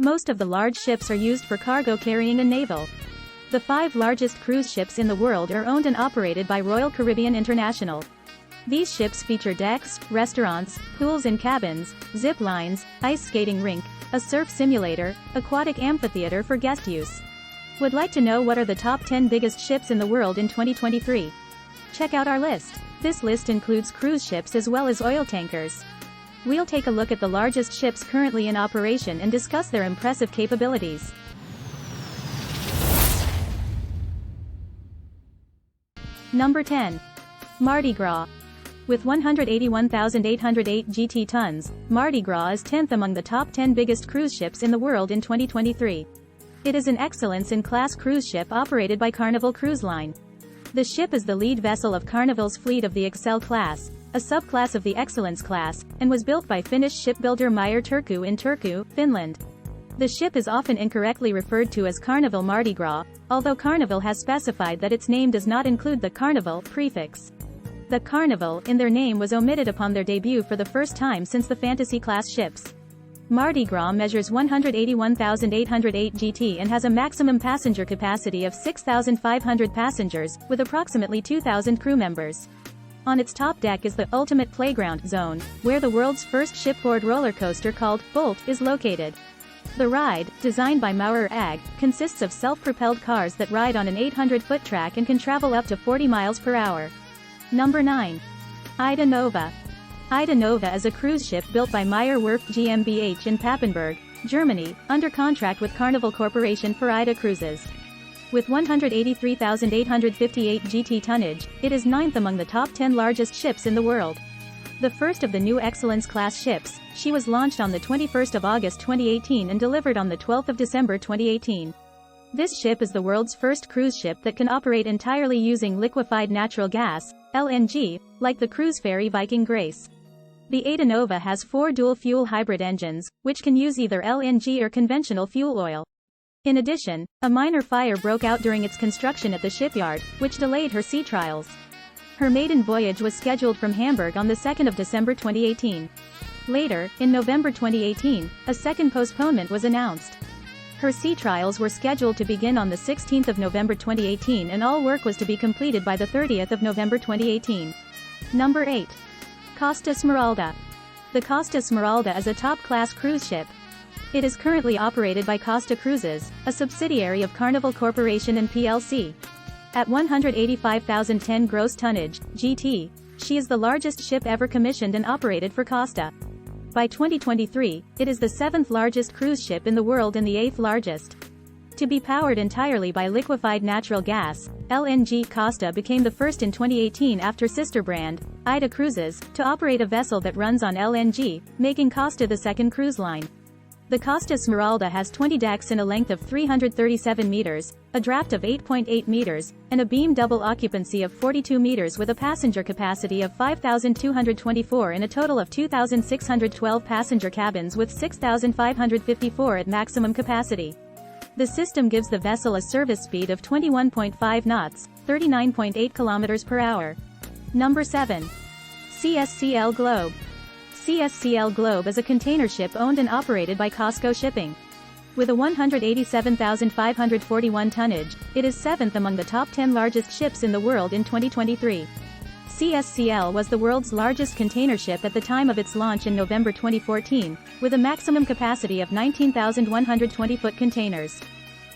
Most of the large ships are used for cargo carrying and naval. The 5 largest cruise ships in the world are owned and operated by Royal Caribbean International. These ships feature decks, restaurants, pools and cabins, zip lines, ice skating rink, a surf simulator, aquatic amphitheater for guest use. Would like to know what are the top 10 biggest ships in the world in 2023? Check out our list. This list includes cruise ships as well as oil tankers. We'll take a look at the largest ships currently in operation and discuss their impressive capabilities. Number 10. Marty GR. With 181,808 GT tons, Marty GR is 10th among the top 10 biggest cruise ships in the world in 2023. It is an excellence-in-class cruise ship operated by Carnival Cruise Line. The ship is the lead vessel of Carnival's fleet of the Excel class, a subclass of the Excellence class, and was built by Finnish shipbuilder Meyer Turku in Turku, Finland. The ship is often incorrectly referred to as Carnival Marty GR, although Carnival has specified that its name does not include the Carnival prefix. The Carnival in their name was omitted upon their debut for the first time since the Fantasy-class ships. Marty GR measures 181,808 GT and has a maximum passenger capacity of 6,500 passengers, with approximately 2,000 crew members. On its top deck is the Ultimate Playground Zone, where the world's first shipboard roller coaster called Bolt is located. The ride, designed by Maurer AG, consists of self-propelled cars that ride on an 800-foot track and can travel up to 40 miles per hour. Number 9. Iden NOA. Iden NOA is a cruise ship built by Meyer Werft GmbH in Papenburg, Germany, under contract with Carnival Corporation for Ida Cruises. With 183,858 GT tonnage, it is 9th among the top 10 largest ships in the world. The first of the new Excellence-class ships, she was launched on the 21st of August 2018 and delivered on the 12th of December 2018. This ship is the world's first cruise ship that can operate entirely using liquefied natural gas, LNG, like the cruise ferry Viking Grace. The Iden NOA has 4 dual-fuel hybrid engines, which can use either LNG or conventional fuel oil. In addition, a minor fire broke out during its construction at the shipyard, which delayed her sea trials. Her maiden voyage was scheduled from Hamburg on the 2nd of December 2018. Later, in November 2018, a second postponement was announced. Her sea trials were scheduled to begin on the 16th of November 2018 and all work was to be completed by the 30th of November 2018. Number 8. Costa Smala. The Costa Smala is a top-class cruise ship. It is currently operated by Costa Cruises, a subsidiary of Carnival Corporation and plc. At 185,010 gross tonnage, GT, she is the largest ship ever commissioned and operated for Costa. By 2023, it is the 7th largest cruise ship in the world and the 8th largest. To be powered entirely by liquefied natural gas, LNG, Costa became the first in 2018 after sister brand, Ida Cruises, to operate a vessel that runs on LNG, making Costa the second cruise line. The Costa Smala has 20 decks in a length of 337 meters, a draft of 8.8 meters, and a beam double occupancy of 42 meters with a passenger capacity of 5,224 and a total of 2,612 passenger cabins with 6,554 at maximum capacity. The system gives the vessel a service speed of 21.5 knots, 39.8 kilometers per hour. Number 7. CSC Globe. CSC Globe is a container ship owned and operated by COSCO Shipping. With a 187,541 tonnage, it is 7th among the top 10 largest ships in the world in 2023. CSCL was the world's largest container ship at the time of its launch in November 2014, with a maximum capacity of 19,120-foot containers.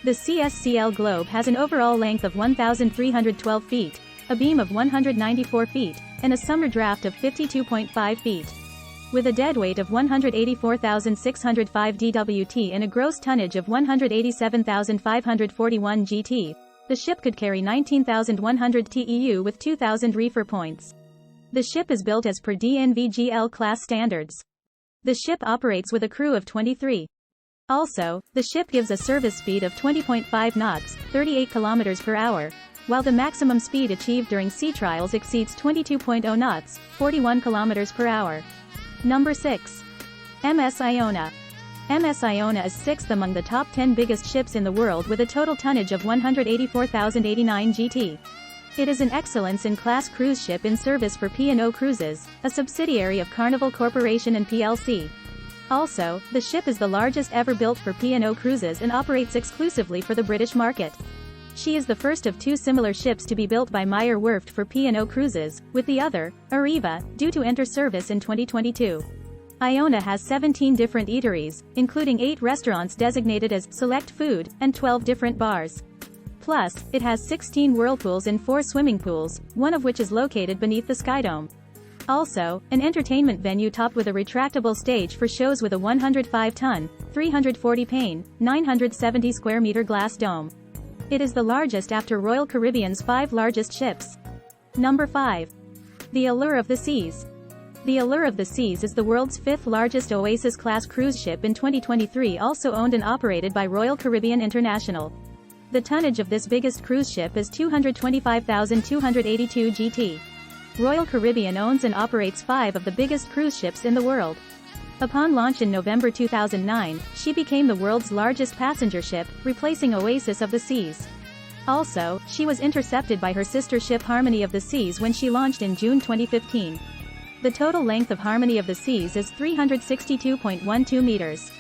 The CSCL Globe has an overall length of 1,312 feet, a beam of 194 feet, and a summer draft of 52.5 feet. With a deadweight of 184,605 dwt and a gross tonnage of 187,541 gt, the ship could carry 19,100 TEU with 2,000 reefer points. The ship is built as per DNV-GL class standards. The ship operates with a crew of 23. Also, the ship gives a service speed of 20.5 knots, 38 km per hour, while the maximum speed achieved during sea trials exceeds 22.0 knots, 41 km per hour. Number 6. MS Iona. MS Iona is 6th among the top 10 biggest ships in the world with a total tonnage of 184,089 GT. It is an excellence-in-class cruise ship in service for P&O Cruises, a subsidiary of Carnival Corporation and plc. Also, the ship is the largest ever built for P&O cruises and operates exclusively for the British market. She is the first of 2 similar ships to be built by Meyer Werft for P&O cruises, with the other, Arriva, due to enter service in 2022. Iona has 17 different eateries, including 8 restaurants designated as select food, and 12 different bars. Plus, it has 16 whirlpools and 4 swimming pools, one of which is located beneath the Skydome. Also, an entertainment venue topped with a retractable stage for shows with a 105-ton, 340-pane, 970-square-meter glass dome. It is the largest after Royal Caribbean's 5 largest ships. Number 5. The Allure of the Seas. The Allure of the Seas is the world's 5th largest Oasis-class cruise ship in 2023, also owned and operated by Royal Caribbean International. The tonnage of this biggest cruise ship is 225,282 GT. Royal Caribbean owns and operates 5 of the biggest cruise ships in the world. Upon launch in November 2009, she became the world's largest passenger ship, replacing Oasis of the Seas. Also, she was intercepted by her sister ship Harmony of the Seas when she launched in June 2015. The total length of Harmony of the Seas is 362.12 meters.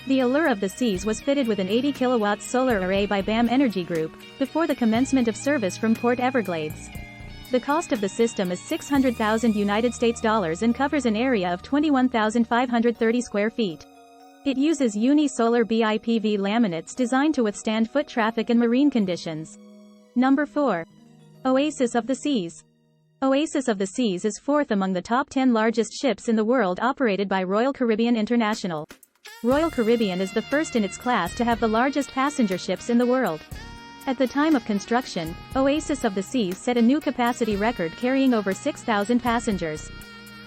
The Allure of the Seas was fitted with an 80 kilowatt solar array by BAM Energy Group, before the commencement of service from Port Everglades. The cost of the system is $600,000 United States dollars and covers an area of 21,530 square feet. It uses uni-solar BIPV laminates designed to withstand foot traffic and marine conditions. Number 4. Oasis of the Seas. Oasis of the Seas is 4th among the top 10 largest ships in the world operated by Royal Caribbean International. Royal Caribbean is the first in its class to have the largest passenger ships in the world. At the time of construction, Oasis of the Seas set a new capacity record carrying over 6,000 passengers.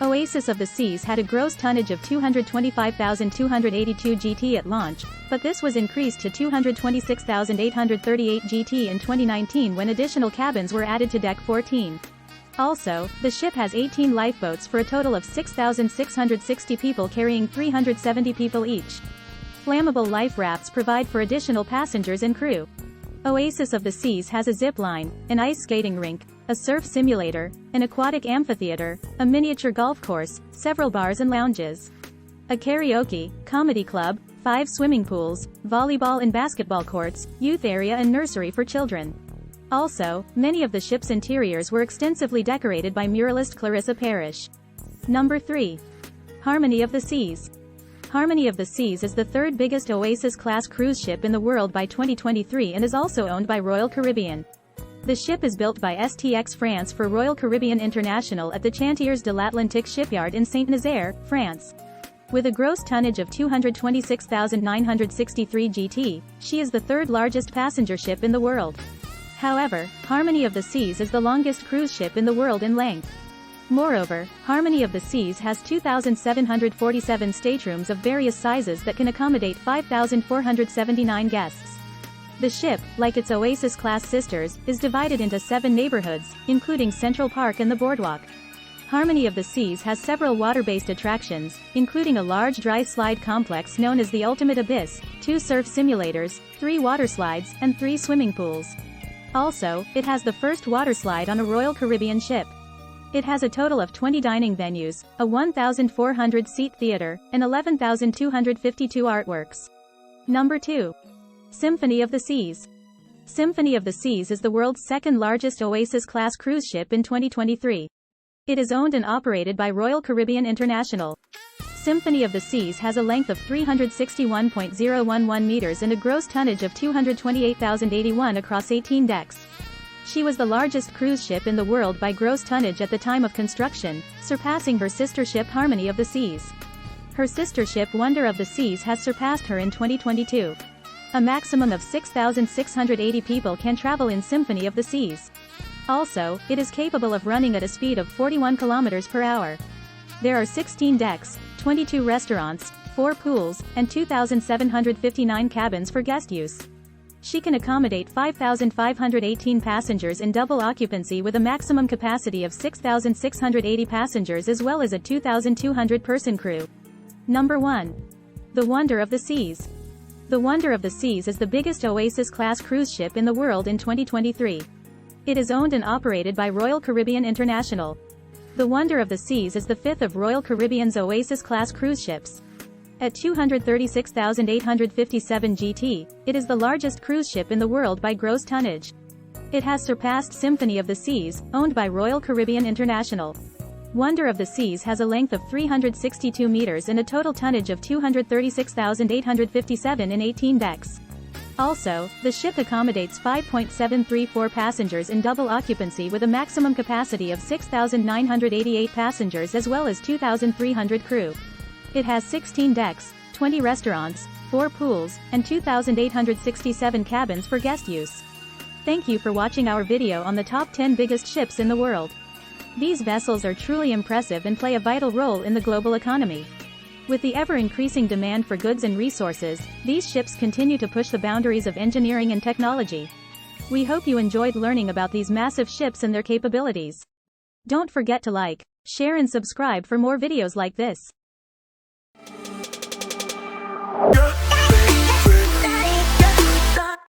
Oasis of the Seas had a gross tonnage of 225,282 GT at launch, but this was increased to 226,838 GT in 2019 when additional cabins were added to Deck 14. Also, the ship has 18 lifeboats for a total of 6,660 people carrying 370 people each. Flammable life rafts provide for additional passengers and crew. Oasis of the Seas has a zip line, an ice skating rink, a surf simulator, an aquatic amphitheater, a miniature golf course, several bars and lounges, a karaoke, comedy club, 5 swimming pools, volleyball and basketball courts, youth area and nursery for children. Also, many of the ship's interiors were extensively decorated by muralist Clarissa Parrish. Number 3. Harmony of the Seas. Harmony of the Seas is the 3rd biggest Oasis-class cruise ship in the world by 2023 and is also owned by Royal Caribbean. The ship is built by STX France for Royal Caribbean International at the Chantiers de l'Atlantique shipyard in Saint-Nazaire, France. With a gross tonnage of 226,963 GT, she is the 3rd largest passenger ship in the world. However, Harmony of the Seas is the longest cruise ship in the world in length. Moreover, Harmony of the Seas has 2,747 staterooms of various sizes that can accommodate 5,479 guests. The ship, like its Oasis-class sisters, is divided into 7 neighborhoods, including Central Park and the Boardwalk. Harmony of the Seas has several water-based attractions, including a large dry slide complex known as the Ultimate Abyss, 2 surf simulators, 3 water slides, and 3 swimming pools. Also, it has the first water slide on a Royal Caribbean ship. It has a total of 20 dining venues, a 1,400-seat theater, and 11,252 artworks. Number 2. Symphony of the Seas. Symphony of the Seas is the world's 2nd largest Oasis-class cruise ship in 2023. It is owned and operated by Royal Caribbean International. Symphony of the Seas has a length of 361.011 meters and a gross tonnage of 228,081 across 18 decks. She was the largest cruise ship in the world by gross tonnage at the time of construction, surpassing her sister ship Harmony of the Seas. Her sister ship Wonder of the Seas has surpassed her in 2022. A maximum of 6,680 people can travel in Symphony of the Seas. Also, it is capable of running at a speed of 41 kilometers per hour. There are 16 decks, 22 restaurants, 4 pools, and 2,759 cabins for guest use. She can accommodate 5,518 passengers in double occupancy with a maximum capacity of 6,680 passengers as well as a 2,200-person crew. Number 1. The Wonder of the Seas. The Wonder of the Seas is the biggest Oasis-class cruise ship in the world in 2023. It is owned and operated by Royal Caribbean International. The Wonder of the Seas is the 5th of Royal Caribbean's Oasis-class cruise ships. At 236,857 GT, it is the largest cruise ship in the world by gross tonnage. It has surpassed Symphony of the Seas, owned by Royal Caribbean International. Wonder of the Seas has a length of 362 meters and a total tonnage of 236,857 in 18 decks. Also, the ship accommodates 5.734 passengers in double occupancy with a maximum capacity of 6,988 passengers as well as 2,300 crew. It has 16 decks, 20 restaurants, 4 pools, and 2,867 cabins for guest use. Thank you for watching our video on the top 10 biggest ships in the world. These vessels are truly impressive and play a vital role in the global economy. With the ever-increasing demand for goods and resources, these ships continue to push the boundaries of engineering and technology. We hope you enjoyed learning about these massive ships and their capabilities. Don't forget to like, share and subscribe for more videos like this. Yeah.